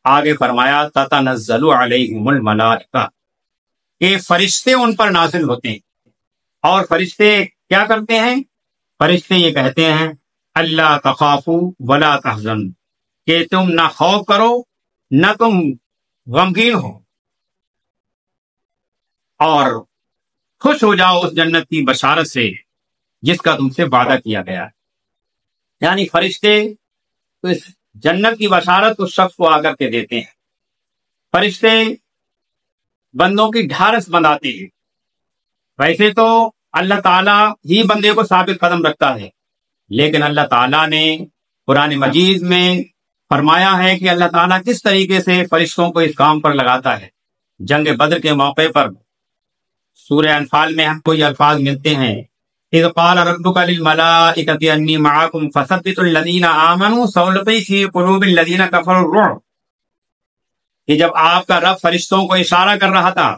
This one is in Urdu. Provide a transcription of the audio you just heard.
آگے فرمایا تتنزل علیہم الملائکہ، کہ فرشتے ان پر نازل ہوتے ہیں. اور فرشتے کیا کرتے ہیں؟ فرشتے یہ کہتے ہیں اللہ تخافوا ولا تحزنوا، کہ تم نہ خوف کرو نہ تم غمگین ہو، اور خوش ہو جاؤ اس جنت کی بشارت سے جس کا تم سے وعدہ کیا گیا ہے. یعنی فرشتے تو اس جنت کی بشارت اس شخص کو آ کر کے دیتے ہیں. فرشتے بندوں کی ڈھارس بندھاتے ہیں. ویسے تو اللہ تعالیٰ ہی بندے کو ثابت قدم رکھتا ہے، لیکن اللہ تعالیٰ نے قرآن مجید میں فرمایا ہے کہ اللہ تعالیٰ کس طریقے سے فرشتوں کو اس کام پر لگاتا ہے. جنگ بدر کے موقع پر سورہ انفال میں ہم کو یہ الفاظ ملتے ہیں اذ قال ربک للملائکۃ انی معکم فثبتوا الذین آمنوا سألقی فی قلوب الذین کفروا الرعب، کہ جب آپ کا رب فرشتوں کو اشارہ کر رہا تھا